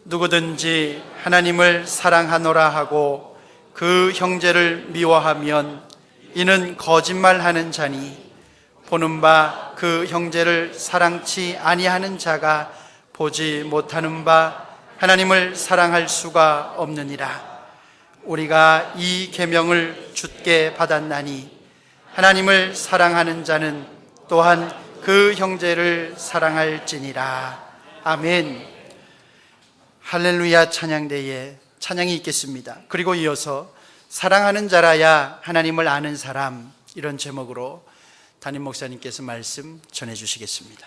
누구든지 하나님을 사랑하노라 하고 그 형제를 미워하면 이는 거짓말하는 자니 보는 바 그 형제를 사랑치 아니하는 자가 보지 못하는 바 하나님을 사랑할 수가 없느니라. 우리가 이 계명을 주께 받았나니 하나님을 사랑하는 자는 또한 그 형제를 사랑할지니라. 아멘. 할렐루야 찬양대에 찬양이 있겠습니다. 그리고 이어서 사랑하는 자라야 하나님을 아는 사람, 이런 제목으로 담임 목사님께서 말씀 전해 주시겠습니다.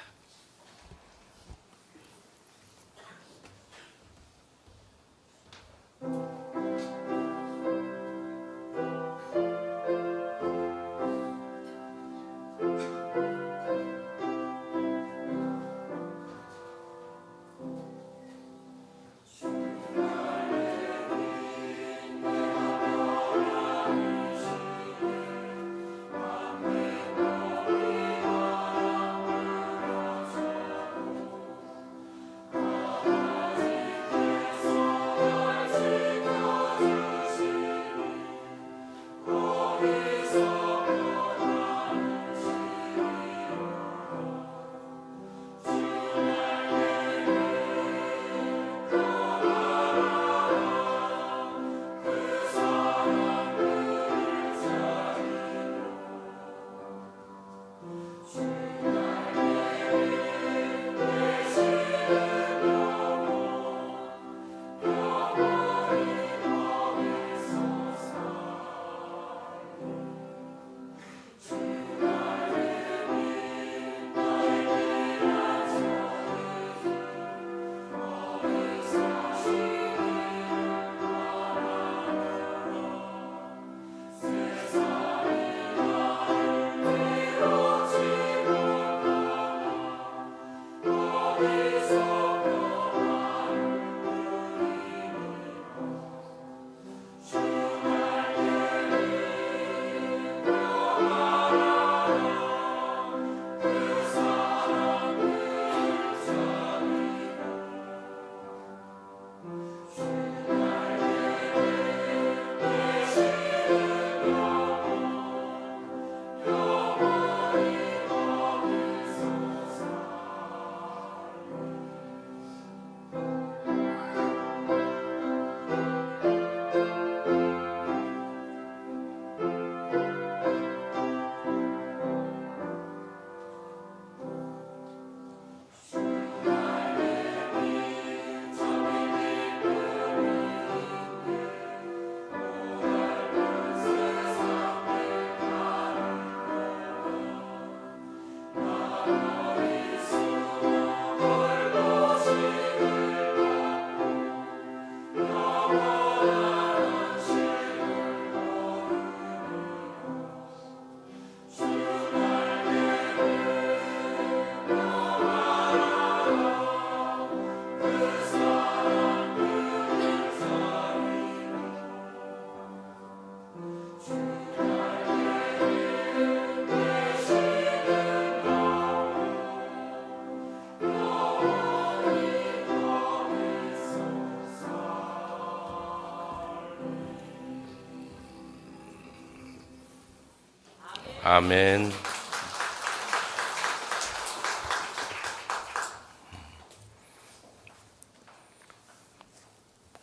아멘.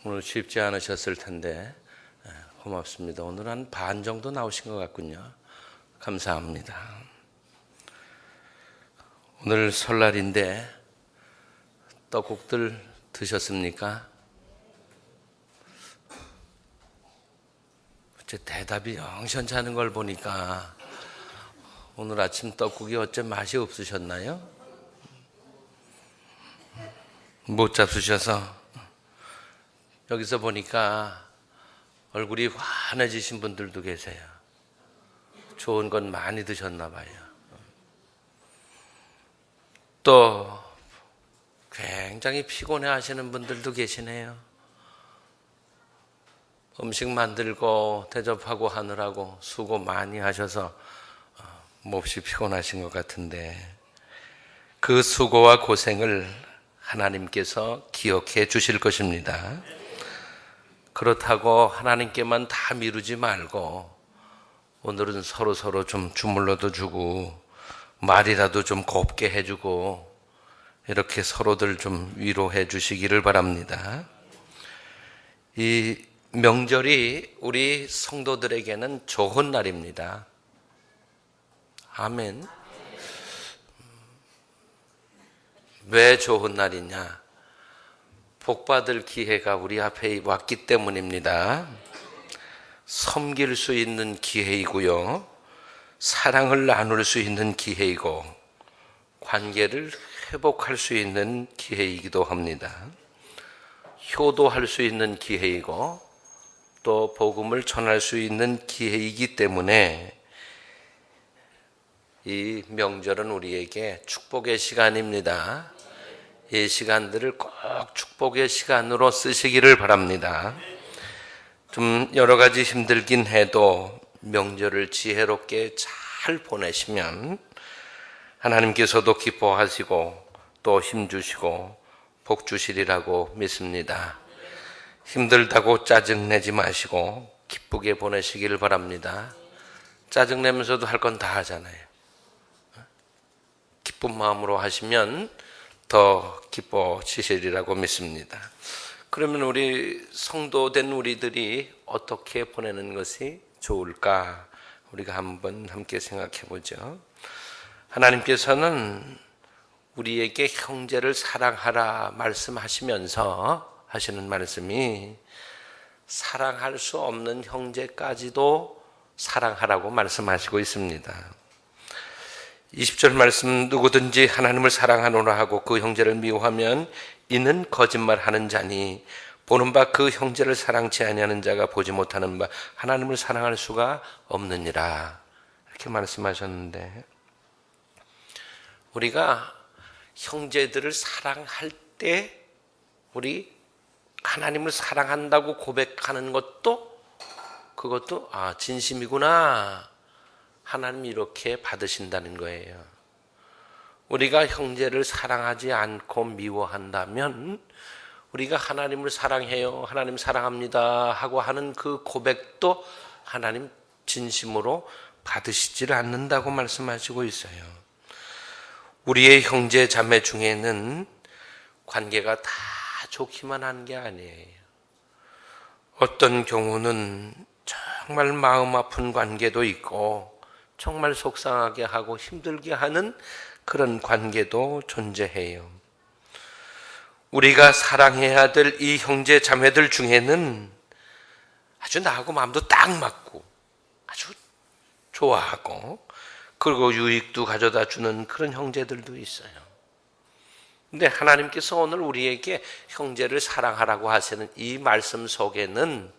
오늘 쉽지 않으셨을 텐데 고맙습니다. 오늘 한 반 정도 나오신 것 같군요. 감사합니다. 오늘 설날인데 떡국들 드셨습니까? 제 대답이 영 시원찮은 걸 보니까 오늘 아침 떡국이 어쩜 맛이 없으셨나요? 못 잡수셔서. 여기서 보니까 얼굴이 환해지신 분들도 계세요. 좋은 건 많이 드셨나 봐요. 또 굉장히 피곤해 하시는 분들도 계시네요. 음식 만들고 대접하고 하느라고 수고 많이 하셔서 몹시 피곤하신 것 같은데 그 수고와 고생을 하나님께서 기억해 주실 것입니다. 그렇다고 하나님께만 다 미루지 말고 오늘은 서로 좀 주물러도 주고 말이라도 좀 곱게 해주고 이렇게 서로들 좀 위로해 주시기를 바랍니다. 이 명절이 우리 성도들에게는 좋은 날입니다. 아멘. 왜 좋은 날이냐? 복받을 기회가 우리 앞에 왔기 때문입니다. 섬길 수 있는 기회이고요. 사랑을 나눌 수 있는 기회이고 관계를 회복할 수 있는 기회이기도 합니다. 효도할 수 있는 기회이고 또 복음을 전할 수 있는 기회이기 때문에 이 명절은 우리에게 축복의 시간입니다. 이 시간들을 꼭 축복의 시간으로 쓰시기를 바랍니다. 좀 여러 가지 힘들긴 해도 명절을 지혜롭게 잘 보내시면 하나님께서도 기뻐하시고 또 힘주시고 복 주시리라고 믿습니다. 힘들다고 짜증내지 마시고 기쁘게 보내시기를 바랍니다. 짜증내면서도 할 건 다 하잖아요. 기쁜 마음으로 하시면 더 기뻐지시리라고 믿습니다. 그러면 우리 성도된 우리들이 어떻게 보내는 것이 좋을까? 우리가 한번 함께 생각해 보죠. 하나님께서는 우리에게 형제를 사랑하라 말씀하시면서 하시는 말씀이 사랑할 수 없는 형제까지도 사랑하라고 말씀하시고 있습니다. 20절 말씀, 누구든지 하나님을 사랑하노라 하고 그 형제를 미워하면 이는 거짓말하는 자니 보는 바 그 형제를 사랑치 아니하는 자가 보지 못하는 바 하나님을 사랑할 수가 없느니라. 이렇게 말씀하셨는데 우리가 형제들을 사랑할 때 우리 하나님을 사랑한다고 고백하는 것도 그것도 진심이구나. 하나님이 이렇게 받으신다는 거예요. 우리가 형제를 사랑하지 않고 미워한다면 우리가 하나님을 사랑해요, 하나님 사랑합니다 하고 하는 그 고백도 하나님 진심으로 받으시질 않는다고 말씀하시고 있어요. 우리의 형제 자매 중에는 관계가 다 좋기만 한 게 아니에요. 어떤 경우는 정말 마음 아픈 관계도 있고 정말 속상하게 하고 힘들게 하는 그런 관계도 존재해요. 우리가 사랑해야 될 이 형제 자매들 중에는 아주 나하고 마음도 딱 맞고 아주 좋아하고 그리고 유익도 가져다 주는 그런 형제들도 있어요. 근데 하나님께서 오늘 우리에게 형제를 사랑하라고 하시는 이 말씀 속에는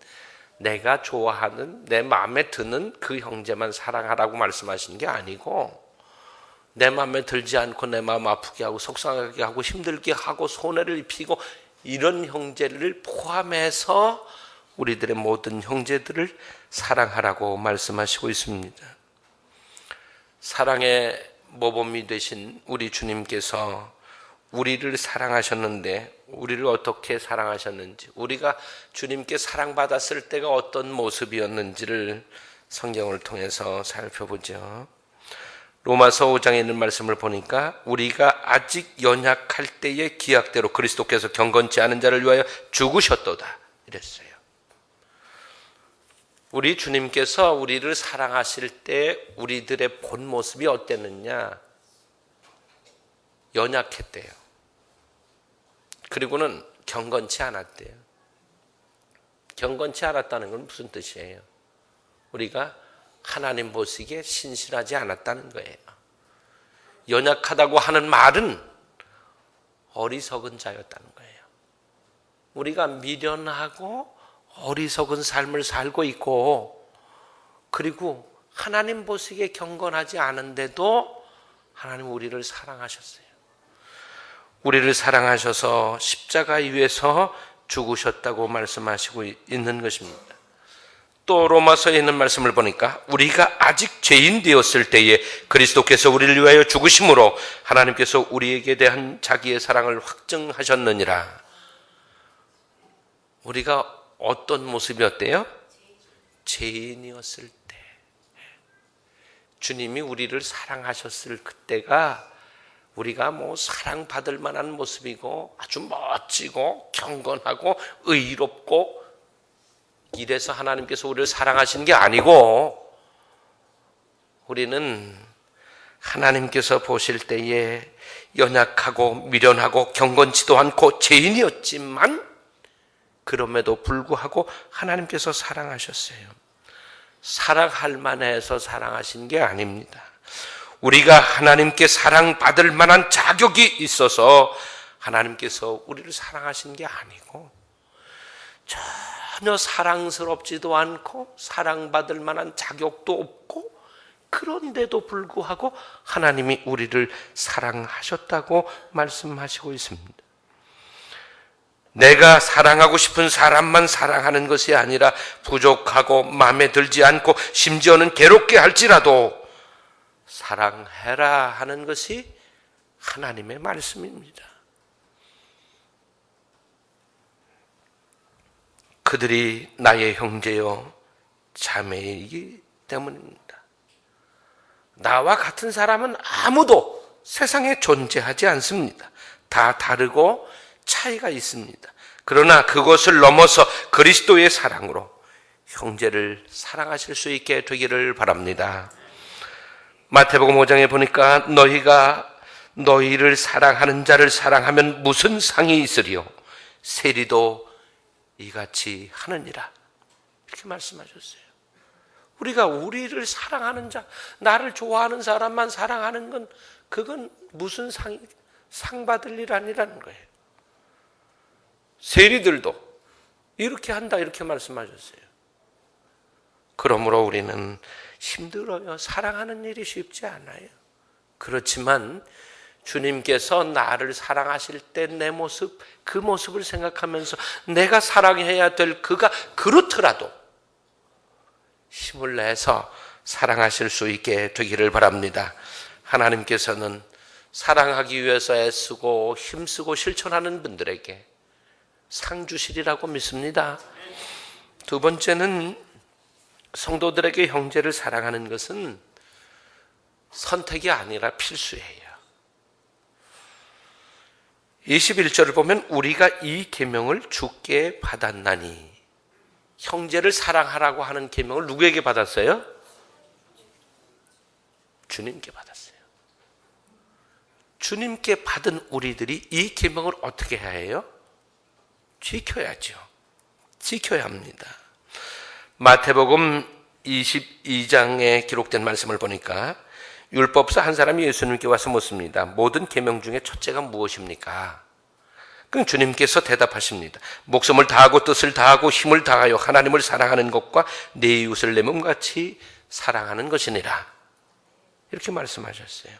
내가 좋아하는 내 마음에 드는 그 형제만 사랑하라고 말씀하시는 게 아니고 내 마음에 들지 않고 내 마음 아프게 하고 속상하게 하고 힘들게 하고 손해를 입히고 이런 형제를 포함해서 우리들의 모든 형제들을 사랑하라고 말씀하시고 있습니다. 사랑의 모범이 되신 우리 주님께서 우리를 사랑하셨는데 우리를 어떻게 사랑하셨는지, 우리가 주님께 사랑받았을 때가 어떤 모습이었는지를 성경을 통해서 살펴보죠. 로마서 5장에 있는 말씀을 보니까 우리가 아직 연약할 때의 기약대로 그리스도께서 경건치 않은 자를 위하여 죽으셨도다 이랬어요. 우리 주님께서 우리를 사랑하실 때 우리들의 본 모습이 어땠느냐? 연약했대요. 그리고는 경건치 않았대요. 경건치 않았다는 건 무슨 뜻이에요? 우리가 하나님 보시기에 신실하지 않았다는 거예요. 연약하다고 하는 말은 어리석은 자였다는 거예요. 우리가 미련하고 어리석은 삶을 살고 있고 그리고 하나님 보시기에 경건하지 않은데도 하나님 우리를 사랑하셨어요. 우리를 사랑하셔서 십자가 위에서 죽으셨다고 말씀하시고 있는 것입니다. 또 로마서에 있는 말씀을 보니까 우리가 아직 죄인 되었을 때에 그리스도께서 우리를 위하여 죽으심으로 하나님께서 우리에게 대한 자기의 사랑을 확증하셨느니라. 우리가 어떤 모습이었대요? 죄인이었을 때. 주님이 우리를 사랑하셨을 그때가 우리가 사랑받을 만한 모습이고 아주 멋지고 경건하고 의롭고 이래서 하나님께서 우리를 사랑하신 게 아니고, 우리는 하나님께서 보실 때에 연약하고 미련하고 경건치도 않고 죄인이었지만 그럼에도 불구하고 하나님께서 사랑하셨어요. 사랑할 만해서 사랑하신 게 아닙니다. 우리가 하나님께 사랑받을 만한 자격이 있어서 하나님께서 우리를 사랑하신 게 아니고, 전혀 사랑스럽지도 않고 사랑받을 만한 자격도 없고, 그런데도 불구하고 하나님이 우리를 사랑하셨다고 말씀하시고 있습니다. 내가 사랑하고 싶은 사람만 사랑하는 것이 아니라 부족하고 마음에 들지 않고 심지어는 괴롭게 할지라도 사랑해라 하는 것이 하나님의 말씀입니다. 그들이 나의 형제요 자매이기 때문입니다. 나와 같은 사람은 아무도 세상에 존재하지 않습니다. 다 다르고 차이가 있습니다. 그러나 그것을 넘어서 그리스도의 사랑으로 형제를 사랑하실 수 있게 되기를 바랍니다. 마태복음 5장에 보니까 너희가 너희를 사랑하는 자를 사랑하면 무슨 상이 있으리요? 세리도 이같이 하느니라. 이렇게 말씀하셨어요. 우리가 우리를 사랑하는 자, 나를 좋아하는 사람만 사랑하는 건 그건 무슨 상 받을 일 아니라는 거예요. 세리들도 이렇게 한다 이렇게 말씀하셨어요. 그러므로 우리는 힘들어요. 사랑하는 일이 쉽지 않아요. 그렇지만 주님께서 나를 사랑하실 때 내 모습, 그 모습을 생각하면서 내가 사랑해야 될 그가 그렇더라도 힘을 내서 사랑하실 수 있게 되기를 바랍니다. 하나님께서는 사랑하기 위해서 애쓰고 힘쓰고 실천하는 분들에게 상 주시리라고 믿습니다. 두 번째는 성도들에게 형제를 사랑하는 것은 선택이 아니라 필수예요. 21절을 보면 우리가 이 계명을 주께 받았나니, 형제를 사랑하라고 하는 계명을 누구에게 받았어요? 주님께 받았어요. 주님께 받은 우리들이 이 계명을 어떻게 해야 해요? 지켜야죠. 지켜야 합니다. 마태복음 22장에 기록된 말씀을 보니까 율법사 한 사람이 예수님께 와서 묻습니다. 모든 계명 중에 첫째가 무엇입니까? 그럼 주님께서 대답하십니다. 목숨을 다하고 뜻을 다하고 힘을 다하여 하나님을 사랑하는 것과 내 이웃을 내 몸같이 사랑하는 것이니라. 이렇게 말씀하셨어요.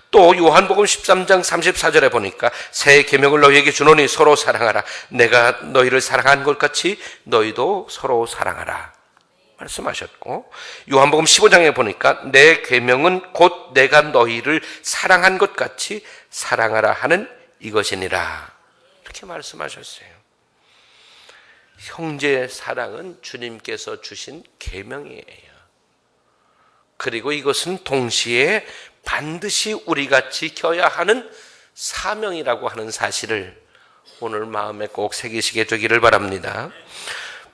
또 요한복음 13장 34절에 보니까 새 계명을 너희에게 주노니 서로 사랑하라. 내가 너희를 사랑한 것 같이 너희도 서로 사랑하라 말씀하셨고, 요한복음 15장에 보니까 내 계명은 곧 내가 너희를 사랑한 것 같이 사랑하라 하는 이것이니라 이렇게 말씀하셨어요. 형제의 사랑은 주님께서 주신 계명이에요. 그리고 이것은 동시에 반드시 우리가 지켜야 하는 사명이라고 하는 사실을 오늘 마음에 꼭 새기시게 되기를 바랍니다.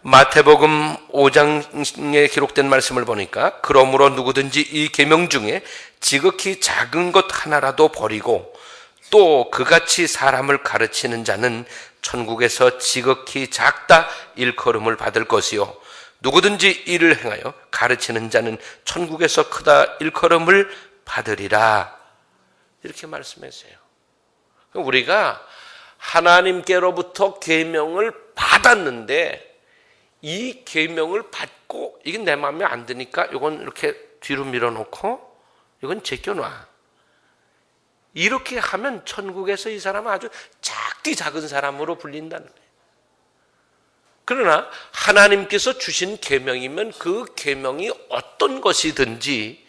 마태복음 5장에 기록된 말씀을 보니까 그러므로 누구든지 이 계명 중에 지극히 작은 것 하나라도 버리고 또 그같이 사람을 가르치는 자는 천국에서 지극히 작다 일컬음을 받을 것이요 누구든지 이를 행하여 가르치는 자는 천국에서 크다 일컬음을 받으리라 이렇게 말씀했어요. 우리가 하나님께로부터 계명을 받았는데 이 계명을 받고 이게 내 마음에 안 드니까 이건 이렇게 뒤로 밀어놓고 이건 제껴놔. 이렇게 하면 천국에서 이 사람은 아주 작디 작은 사람으로 불린다는 거예요. 그러나 하나님께서 주신 계명이면 그 계명이 어떤 것이든지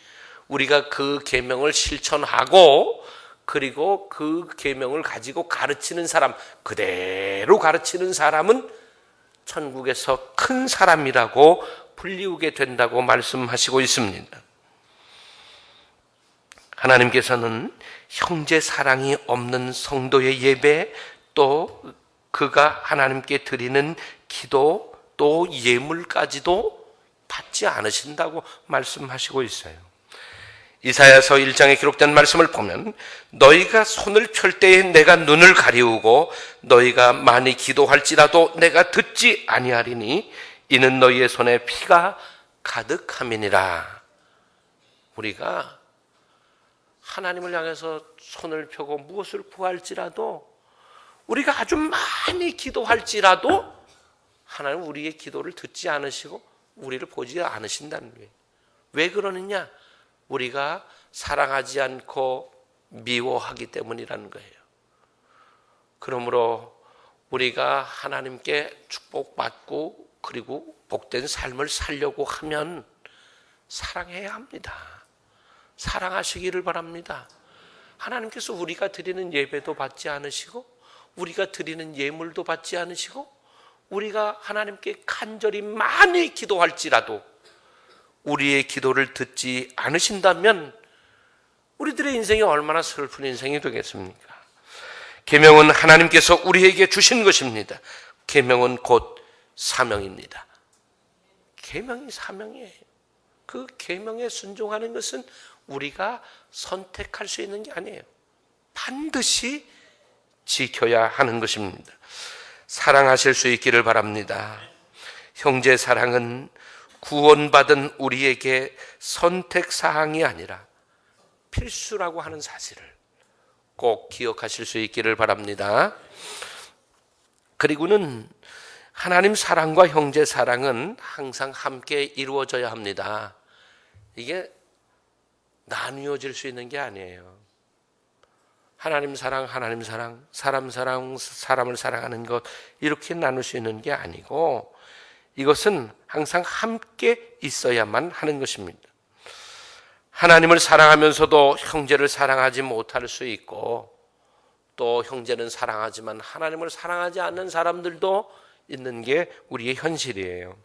우리가 그 계명을 실천하고 그리고 그 계명을 가지고 가르치는 사람, 그대로 가르치는 사람은 천국에서 큰 사람이라고 불리우게 된다고 말씀하시고 있습니다. 하나님께서는 형제 사랑이 없는 성도의 예배, 또 그가 하나님께 드리는 기도, 또 예물까지도 받지 않으신다고 말씀하시고 있어요. 이사야서 1장에 기록된 말씀을 보면 너희가 손을 펼 때에 내가 눈을 가리우고 너희가 많이 기도할지라도 내가 듣지 아니하리니 이는 너희의 손에 피가 가득함이니라. 우리가 하나님을 향해서 손을 펴고 무엇을 구할지라도, 우리가 아주 많이 기도할지라도 하나님 우리의 기도를 듣지 않으시고 우리를 보지 않으신다는 거예요. 왜 그러느냐? 우리가 사랑하지 않고 미워하기 때문이라는 거예요. 그러므로 우리가 하나님께 축복받고 그리고 복된 삶을 살려고 하면 사랑해야 합니다. 사랑하시기를 바랍니다. 하나님께서 우리가 드리는 예배도 받지 않으시고 우리가 드리는 예물도 받지 않으시고 우리가 하나님께 간절히 많이 기도할지라도 우리의 기도를 듣지 않으신다면 우리들의 인생이 얼마나 슬픈 인생이 되겠습니까? 계명은 하나님께서 우리에게 주신 것입니다. 계명은 곧 사명입니다. 계명이 사명이에요. 그 계명에 순종하는 것은 우리가 선택할 수 있는 게 아니에요. 반드시 지켜야 하는 것입니다. 사랑하실 수 있기를 바랍니다. 형제 사랑은 구원받은 우리에게 선택사항이 아니라 필수라고 하는 사실을 꼭 기억하실 수 있기를 바랍니다. 그리고는 하나님 사랑과 형제 사랑은 항상 함께 이루어져야 합니다. 이게 나뉘어질 수 있는 게 아니에요. 하나님 사랑, 사람 사랑, 사람을 사랑하는 것, 이렇게 나눌 수 있는 게 아니고 이것은 항상 함께 있어야만 하는 것입니다. 하나님을 사랑하면서도 형제를 사랑하지 못할 수 있고, 또 형제는 사랑하지만 하나님을 사랑하지 않는 사람들도 있는 게 우리의 현실이에요.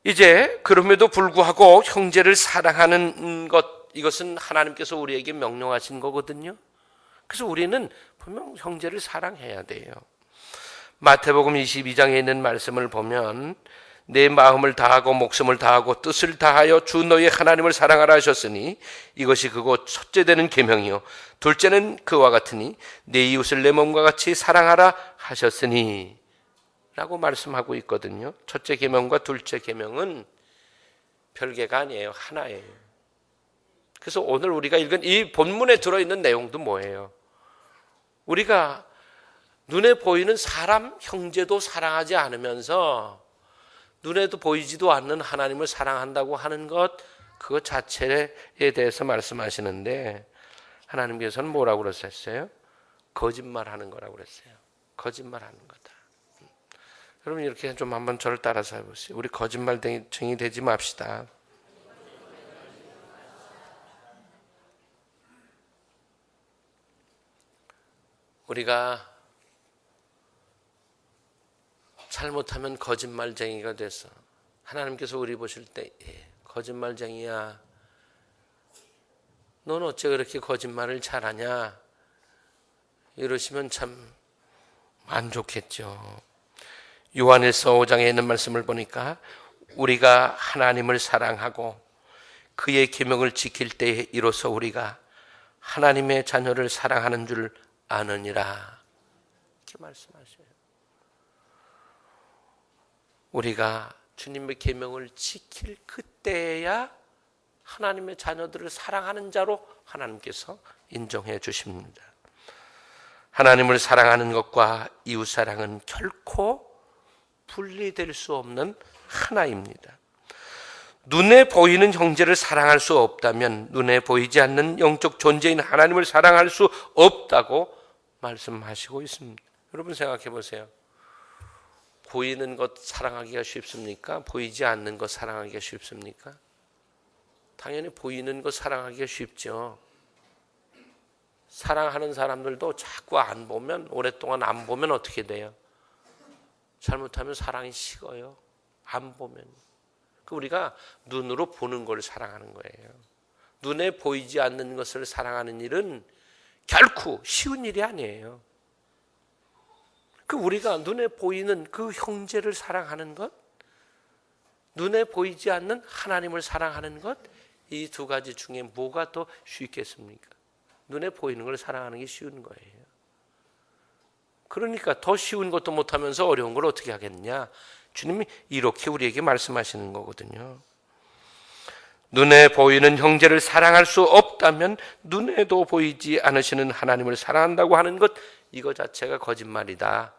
이제 그럼에도 불구하고 형제를 사랑하는 것, 이것은 하나님께서 우리에게 명령하신 거거든요. 그래서 우리는 분명 형제를 사랑해야 돼요. 마태복음 22장에 있는 말씀을 보면 내 마음을 다하고 목숨을 다하고 뜻을 다하여 주 너희 하나님을 사랑하라 하셨으니 이것이 그곳 첫째 되는 계명이요 둘째는 그와 같으니 내 이웃을 내 몸과 같이 사랑하라 하셨으니 라고 말씀하고 있거든요. 첫째 계명과 둘째 계명은 별개가 아니에요. 하나예요. 그래서 오늘 우리가 읽은 이 본문에 들어있는 내용도 뭐예요? 우리가 눈에 보이는 사람, 형제도 사랑하지 않으면서 눈에도 보이지도 않는 하나님을 사랑한다고 하는 것, 그것 자체에 대해서 말씀하시는데 하나님께서는 뭐라고 그러셨어요? 거짓말하는 거라고 그랬어요. 거짓말하는 거다. 여러분 이렇게 좀 한번 저를 따라서 해보세요. 우리 거짓말쟁이 되지 맙시다. 우리가 잘못하면 거짓말쟁이가 돼서 하나님께서 우리 보실 때 거짓말쟁이야, 넌 어째 그렇게 거짓말을 잘하냐 이러시면 참 안 좋겠죠. 요한일서 5장에 있는 말씀을 보니까 우리가 하나님을 사랑하고 그의 계명을 지킬 때에 이로써 우리가 하나님의 자녀를 사랑하는 줄 아느니라 이렇게 말씀하셔요. 우리가 주님의 계명을 지킬 그때야 하나님의 자녀들을 사랑하는 자로 하나님께서 인정해 주십니다. 하나님을 사랑하는 것과 이웃 사랑은 결코 분리될 수 없는 하나입니다. 눈에 보이는 형제를 사랑할 수 없다면 눈에 보이지 않는 영적 존재인 하나님을 사랑할 수 없다고 말씀하시고 있습니다. 여러분 생각해 보세요. 보이는 것 사랑하기가 쉽습니까? 보이지 않는 것 사랑하기가 쉽습니까? 당연히 보이는 것 사랑하기가 쉽죠. 사랑하는 사람들도 자꾸 안 보면, 오랫동안 안 보면 어떻게 돼요? 잘못하면 사랑이 식어요. 안 보면. 우리가 눈으로 보는 걸 사랑하는 거예요. 눈에 보이지 않는 것을 사랑하는 일은 결코 쉬운 일이 아니에요. 우리가 눈에 보이는 그 형제를 사랑하는 것, 눈에 보이지 않는 하나님을 사랑하는 것, 이 두 가지 중에 뭐가 더 쉽겠습니까? 눈에 보이는 걸 사랑하는 게 쉬운 거예요. 그러니까 더 쉬운 것도 못하면서 어려운 걸 어떻게 하겠냐? 주님이 이렇게 우리에게 말씀하시는 거거든요. 눈에 보이는 형제를 사랑할 수 없다면 눈에도 보이지 않으시는 하나님을 사랑한다고 하는 것, 이거 자체가 거짓말이다.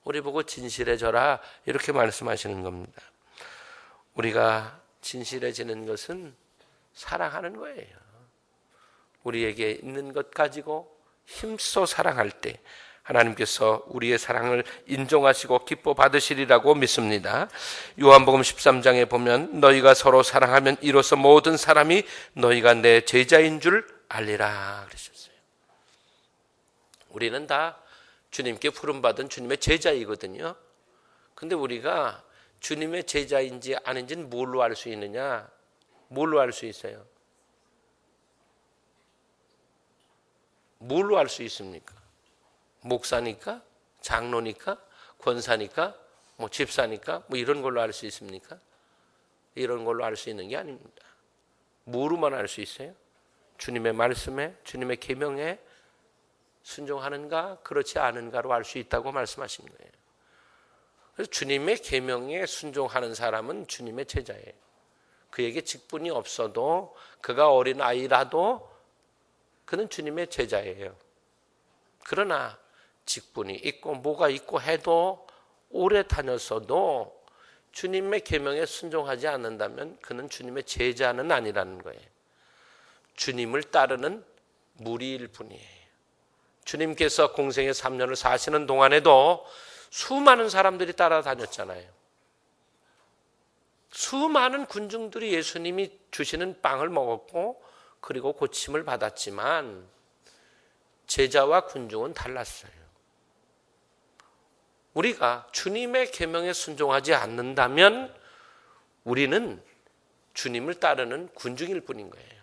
우리 보고 진실해져라, 이렇게 말씀하시는 겁니다. 우리가 진실해지는 것은 사랑하는 거예요. 우리에게 있는 것 가지고 힘써 사랑할 때 하나님께서 우리의 사랑을 인정하시고 기뻐 받으시리라고 믿습니다. 요한복음 13장에 보면 너희가 서로 사랑하면 이로써 모든 사람이 너희가 내 제자인 줄 알리라 그러셨어요. 우리는 다 주님께 부름받은 주님의 제자이거든요. 근데 우리가 주님의 제자인지 아닌지는 뭘로 알 수 있느냐? 뭘로 알 수 있어요? 뭘로 알 수 있습니까? 목사니까? 장로니까? 권사니까? 집사니까? 이런 걸로 알 수 있습니까? 이런 걸로 알 수 있는 게 아닙니다. 뭐로만 알 수 있어요? 주님의 말씀에, 주님의 계명에 순종하는가, 그렇지 않은가로 알 수 있다고 말씀하신 거예요. 그래서 주님의 계명에 순종하는 사람은 주님의 제자예요. 그에게 직분이 없어도, 그가 어린 아이라도 그는 주님의 제자예요. 그러나 직분이 있고 뭐가 있고 해도, 오래 다녔어도 주님의 계명에 순종하지 않는다면 그는 주님의 제자는 아니라는 거예요. 주님을 따르는 무리일 뿐이에요. 주님께서 공생의 3년을 사시는 동안에도 수많은 사람들이 따라다녔잖아요. 수많은 군중들이 예수님이 주시는 빵을 먹었고 그리고 고침을 받았지만 제자와 군중은 달랐어요. 우리가 주님의 계명에 순종하지 않는다면 우리는 주님을 따르는 군중일 뿐인 거예요.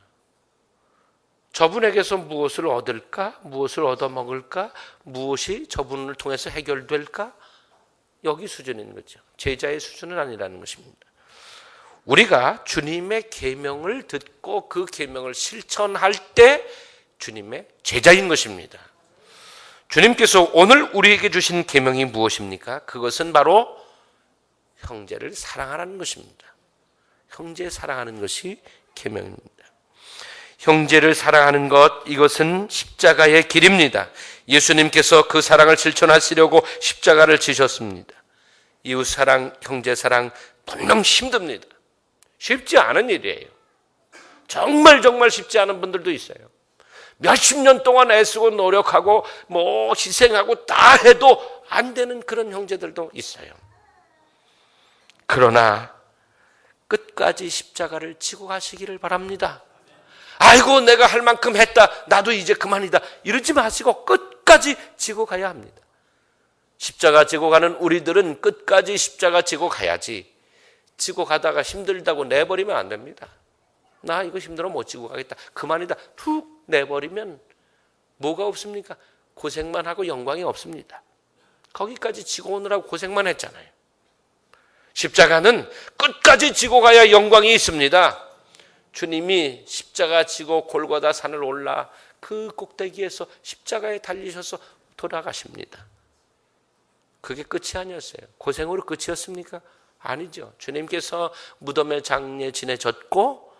저분에게서 무엇을 얻을까? 무엇을 얻어먹을까? 무엇이 저분을 통해서 해결될까? 여기 수준인 거죠. 제자의 수준은 아니라는 것입니다. 우리가 주님의 계명을 듣고 그 계명을 실천할 때 주님의 제자인 것입니다. 주님께서 오늘 우리에게 주신 계명이 무엇입니까? 그것은 바로 형제를 사랑하라는 것입니다. 형제 사랑하는 것이 계명입니다. 형제를 사랑하는 것, 이것은 십자가의 길입니다. 예수님께서 그 사랑을 실천하시려고 십자가를 지셨습니다. 이웃 사랑, 형제 사랑 분명 힘듭니다. 쉽지 않은 일이에요. 정말 쉽지 않은 분들도 있어요. 몇십 년 동안 애쓰고 노력하고 희생하고 다 해도 안 되는 그런 형제들도 있어요. 그러나 끝까지 십자가를 지고 가시기를 바랍니다. 아이고 내가 할 만큼 했다, 나도 이제 그만이다, 이러지 마시고 끝까지 지고 가야 합니다. 십자가 지고 가는 우리들은 끝까지 십자가 지고 가야지, 지고 가다가 힘들다고 내버리면 안 됩니다. 나 이거 힘들어 못 지고 가겠다, 그만이다 툭 내버리면 뭐가 없습니까? 고생만 하고 영광이 없습니다. 거기까지 지고 오느라고 고생만 했잖아요. 십자가는 끝까지 지고 가야 영광이 있습니다. 주님이 십자가 지고 골고다 산을 올라 그 꼭대기에서 십자가에 달리셔서 돌아가십니다. 그게 끝이 아니었어요. 고생으로 끝이었습니까? 아니죠. 주님께서 무덤에 장례 지내셨고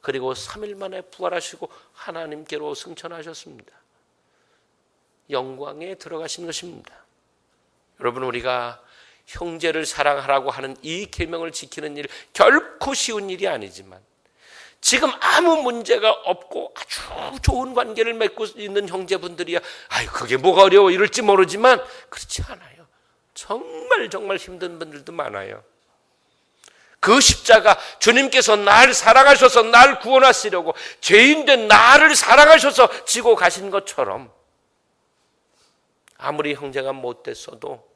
그리고 3일 만에 부활하시고 하나님께로 승천하셨습니다. 영광에 들어가신 것입니다. 여러분, 우리가 형제를 사랑하라고 하는 이 계명을 지키는 일 결코 쉬운 일이 아니지만, 지금 아무 문제가 없고 아주 좋은 관계를 맺고 있는 형제분들이야 그게 뭐가 어려워 이럴지 모르지만 그렇지 않아요. 정말 힘든 분들도 많아요. 그 십자가, 주님께서 날 사랑하셔서 날 구원하시려고 죄인된 나를 사랑하셔서 지고 가신 것처럼 아무리 형제가 못됐어도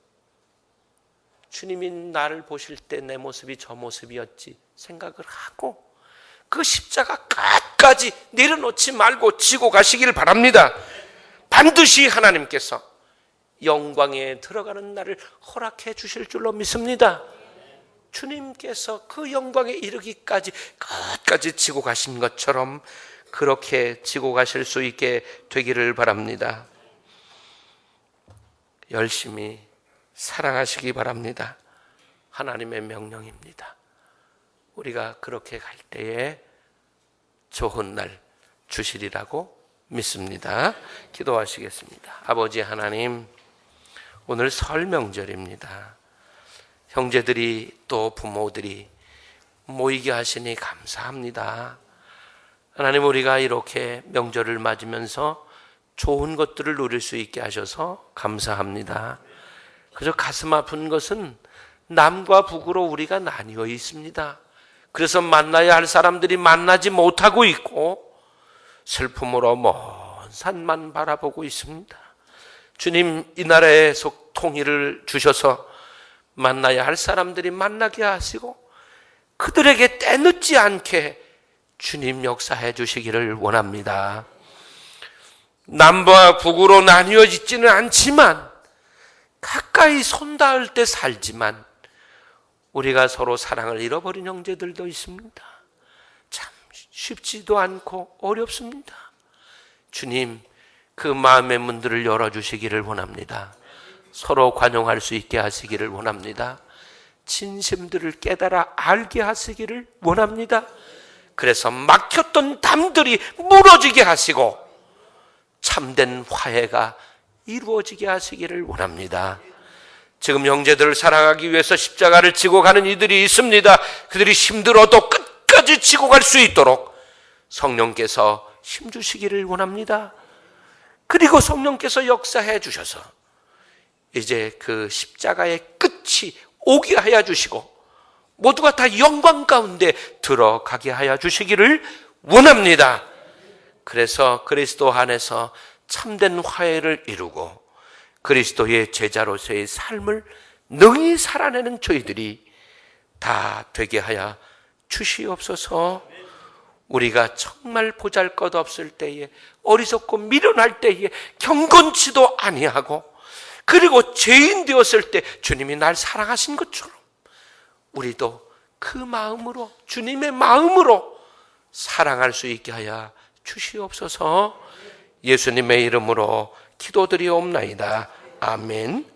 주님이 나를 보실 때 내 모습이 저 모습이었지 생각을 하고 그 십자가 끝까지 내려놓지 말고 지고 가시기를 바랍니다. 반드시 하나님께서 영광에 들어가는 날을 허락해 주실 줄로 믿습니다. 주님께서 그 영광에 이르기까지 끝까지 지고 가신 것처럼 그렇게 지고 가실 수 있게 되기를 바랍니다. 열심히 사랑하시기 바랍니다. 하나님의 명령입니다. 우리가 그렇게 갈 때에 좋은 날 주시리라고 믿습니다. 기도하시겠습니다. 아버지 하나님, 오늘 설 명절입니다. 형제들이 또 부모들이 모이게 하시니 감사합니다. 하나님, 우리가 이렇게 명절을 맞으면서 좋은 것들을 누릴 수 있게 하셔서 감사합니다. 그저 가슴 아픈 것은 남과 북으로 우리가 나뉘어 있습니다. 그래서 만나야 할 사람들이 만나지 못하고 있고 슬픔으로 먼 산만 바라보고 있습니다. 주님, 이 나라에 통일을 주셔서 만나야 할 사람들이 만나게 하시고 그들에게 때늦지 않게 주님 역사해 주시기를 원합니다. 남과 북으로 나뉘어 있지는 않지만 가까이 손 닿을 때 살지만 우리가 서로 사랑을 잃어버린 형제들도 있습니다. 참 쉽지도 않고 어렵습니다. 주님, 그 마음의 문들을 열어주시기를 원합니다. 서로 관용할 수 있게 하시기를 원합니다. 진심들을 깨달아 알게 하시기를 원합니다. 그래서 막혔던 담들이 무너지게 하시고 참된 화해가 이루어지게 하시기를 원합니다. 지금 형제들을 사랑하기 위해서 십자가를 지고 가는 이들이 있습니다. 그들이 힘들어도 끝까지 지고 갈 수 있도록 성령께서 힘주시기를 원합니다. 그리고 성령께서 역사해 주셔서 이제 그 십자가의 끝이 오게 하여 주시고 모두가 다 영광 가운데 들어가게 하여 주시기를 원합니다. 그래서 그리스도 안에서 참된 화해를 이루고 그리스도의 제자로서의 삶을 능히 살아내는 저희들이 다 되게 하여 주시옵소서. 우리가 정말 보잘것없을 때에 어리석고 미련할 때에 경건치도 아니하고 그리고 죄인 되었을 때 주님이 날 사랑하신 것처럼 우리도 그 마음으로 주님의 마음으로 사랑할 수 있게 하여 주시옵소서. 예수님의 이름으로 기도드리옵나이다. 아멘.